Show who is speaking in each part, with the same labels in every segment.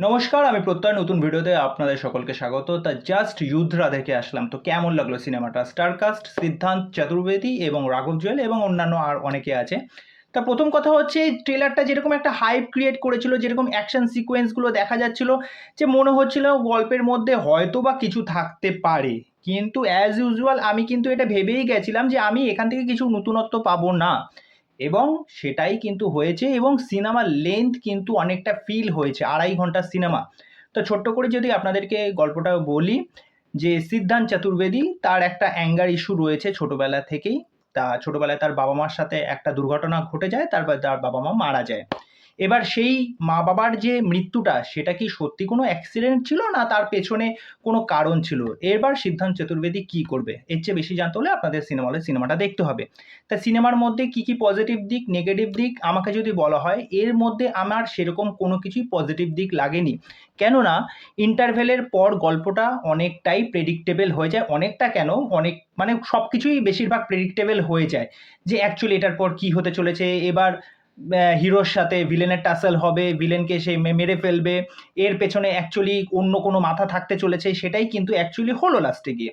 Speaker 1: নমস্কার, আমি প্রত্যয় নতুন ভিডিওতে আপনাদের সকলকে স্বাগত। তা জাস্ট যুদ্ধরা দেখে আসলাম, তো কেমন লাগলো সিনেমাটা? স্টারকাস্ট সিদ্ধান্ত চতুর্বেদী এবং রাঘব জুয়েল এবং অন্যান্য আর অনেকে আছে। তা প্রথম কথা হচ্ছে ট্রেলারটা যেরকম একটা হাইপ ক্রিয়েট করেছিল, যেরকম অ্যাকশন সিকোয়েন্সগুলো দেখা যাচ্ছিল, যে মনে হচ্ছিল গল্পের মধ্যে হয়তো বা কিছু থাকতে পারে, কিন্তু অ্যাজ ইউজুয়াল আমি কিন্তু এটা ভেবেই গেছিলাম যে আমি এখান থেকে কিছু নতুনত্ব পাবো না, এবং সেটাই কিন্তু হয়েছে। এবং সিনেমার লেন্থ কিন্তু অনেকটা ফিল হয়েছে, 2.5 ঘন্টার সিনেমা। তো ছোট্ট করে যদি আপনাদেরকে গল্পটা বলি, যে সিদ্ধান্ত চতুর্বেদী তার একটা অ্যাঙ্গার ইস্যু রয়েছে ছোটবেলা থেকেই। তা ছোটবেলায় তার বাবা মার সাথে একটা দুর্ঘটনা ঘটে যায়, তারপর তার বাবা মা মারা যায়। এবার সেই মা বাবার যে মৃত্যুটা, সেটা কি সত্যি কোনো অ্যাক্সিডেন্ট ছিল, না তার পেছনে কোনো কারণ ছিল? এবার সিদ্ধান্ত চতুর্বেদী কি করবে, এর চেয়ে বেশি জানতে হলে আপনাদের সিনেমা হলে সিনেমাটা দেখতে হবে। তা সিনেমার মধ্যে কি কি পজিটিভ দিক, নেগেটিভ দিক আমাকে যদি বলা হয়, এর মধ্যে আমার সেরকম কোনো কিছুই পজিটিভ দিক লাগেনি। কেননা ইন্টারভেলের পর গল্পটা অনেকটাই প্রেডিক্টেবল হয়ে যায়। অনেকটা কেন, অনেক মানে সব কিছুই বেশিরভাগ প্রেডিক্টেবল হয়ে যায়, যে অ্যাকচুয়ালি এটার পর কি হতে চলেছে। এবার হিরোর সাথে ভিলেনের টাসেল হবে, ভিলেনকে সে মেরে ফেলবে, এর পেছনে অ্যাকচুয়ালি অন্য কোনো মাথা থাকতে চলেছে, সেটাই কিন্তু অ্যাকচুয়ালি হলো লাস্টে গিয়ে।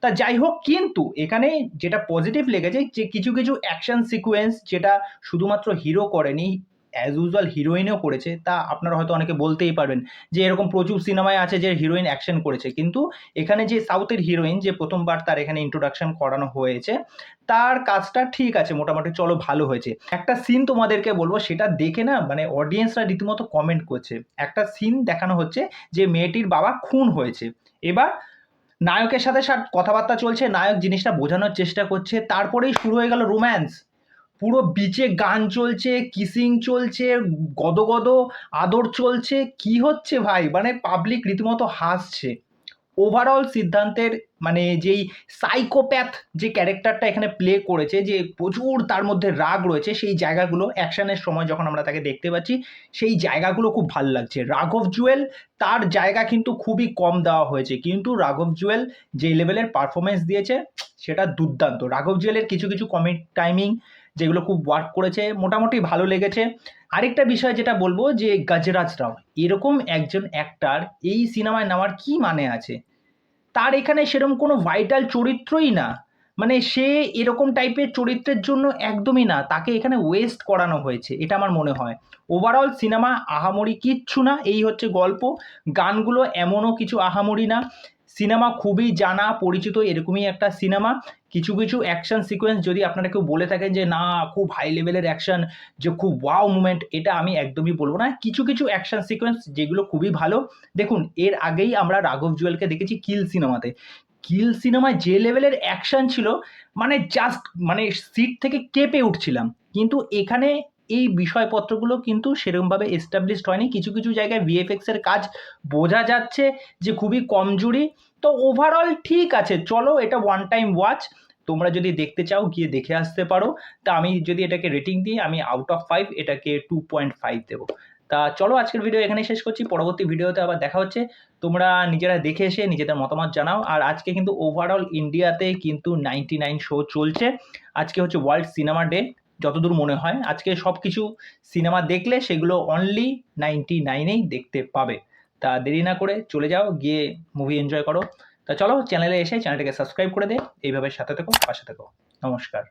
Speaker 1: তা যাই হোক, কিন্তু এখানে যেটা পজিটিভ লেগেছে, যে কিছু কিছু অ্যাকশন সিকোয়েন্স যেটা শুধুমাত্র হিরো করেনি, অ্যাজ ইউজুয়াল হিরোইনও করেছে। তা আপনারা হয়তো অনেকে বলতেই পারবেন যে এরকম প্রচুর সিনেমায় আছে যে হিরোইন অ্যাকশন করেছে, কিন্তু এখানে যে সাউথের হিরোইন, যে প্রথমবার তার এখানে ইন্ট্রোডাকশন করানো হয়েছে, তার কাজটা ঠিক আছে, মোটামুটি চলো ভালো হয়েছে। একটা সিন তোমাদেরকে বলবো, সেটা দেখে না মানে অডিয়েন্সরা রীতিমতো কমেন্ট করছে। একটা সিন দেখানো হচ্ছে যে মেয়েটির বাবা খুন হয়েছে। এবার নায়কের সাথে কথাবার্তা চলছে, নায়ক জিনিসটা বোঝানোর চেষ্টা করছে, তারপরেই শুরু হয়ে গেল রোম্যান্স। পুরো বিচে গান চলছে, কিসিং চলছে, গদগদ আদর চলছে। কি হচ্ছে ভাই, মানে পাবলিক রীতিমতো হাসছে। ওভারঅল সিদ্ধান্তের মানে যেই সাইকোপ্যাথ যে ক্যারেক্টারটা এখানে প্লে করেছে, যে প্রচুর তার মধ্যে রাগ রয়েছে, সেই জায়গাগুলো অ্যাকশনের সময় যখন আমরা তাকে দেখতে পাচ্ছি, সেই জায়গাগুলো খুব ভাল লাগছে। রাঘব জুয়েল, তার জায়গা কিন্তু খুবই কম দেওয়া হয়েছে, কিন্তু রাঘব জুয়েল যে লেভেলের পারফরমেন্স দিয়েছে, সেটা দুর্দান্ত। রাঘব জুয়েলের কিছু কিছু কমিক টাইমিং যেগুলো খুব ওয়ার্ক করেছে, মোটামুটি ভালো লেগেছে। আরেকটা বিষয় যেটা বলবো, যে গজরাজ রাও এরকম একজন অ্যাক্টার এই সিনেমায় নেওয়ার কি মানে আছে? তার এখানে সেরকম কোনো ভাইটাল চরিত্রই না, মানে সে এরকম টাইপের চরিত্রের জন্য একদমই না, তাকে এখানে ওয়েস্ট করানো হয়েছে, এটা আমার মনে হয়। ওভারঅল সিনেমা আহামরি কিচ্ছু না, এই হচ্ছে গল্প। গানগুলো এমনও কিছু আহামরি না। সিনেমা খুবই জানা পরিচিত এরকমই একটা সিনেমা। কিছু কিছু অ্যাকশন সিকোয়েন্স যদি আপনারা কেউ বলে থাকেন যে না খুব হাই লেভেলের অ্যাকশন, যে খুব ওয়াও মুভমেন্ট, এটা আমি একদমই বলবো না। কিছু কিছু অ্যাকশন সিকোয়েন্স যেগুলো খুবই ভালো। দেখুন, এর আগেই আমরা রাঘব জুয়েলকে দেখেছি কিল সিনেমাতে। কিল সিনেমায় যে লেভেলের অ্যাকশন ছিল, মানে জাস্ট মানে সিট থেকে কেঁপে উঠছিলাম। কিন্তু এখানে এই বিষয়পত্রগুলো কিন্তু সেরকমভাবে এস্টাবলিশড হয়নি। কিছু কিছু জায়গায় ভিএফএক্স এর কাজ বোঝা যাচ্ছে যে খুবই কমজোরি। তো ওভারঅল ঠিক আছে, চলো এটা ওয়ান টাইম ওয়াচ। তোমরা যদি দেখতে চাও গিয়ে দেখে আসতে পারো। তা আমি যদি এটাকে রেটিং দিই, আমি আউট অফ 5 এটাকে 2.5 দেবো। তা চলো আজকের ভিডিও এখানেই শেষ করছি, পরবর্তী ভিডিওতে আবার দেখা হচ্ছে। তোমরা নিজেরা দেখে এসে নিজেদের মতামত জানাও। আর আজকে কিন্তু ওভারঅল ইন্ডিয়াতে কিন্তু 99 শো চলছে। আজকে হচ্ছে ওয়ার্ল্ড সিনেমা ডে, যতদূর মনে হয়। আজকে সব কিছু সিনেমা দেখলে সেগুলো অনলি 99-এই দেখতে পাবে। তা দেরি না করে চলে যাও, গিয়ে মুভি এনজয় করো। তা চলো চ্যানেলে এসে চ্যানেলটাকে সাবস্ক্রাইব করে দে, এইভাবে সাথে থেকো, পাশে থেকো। নমস্কার।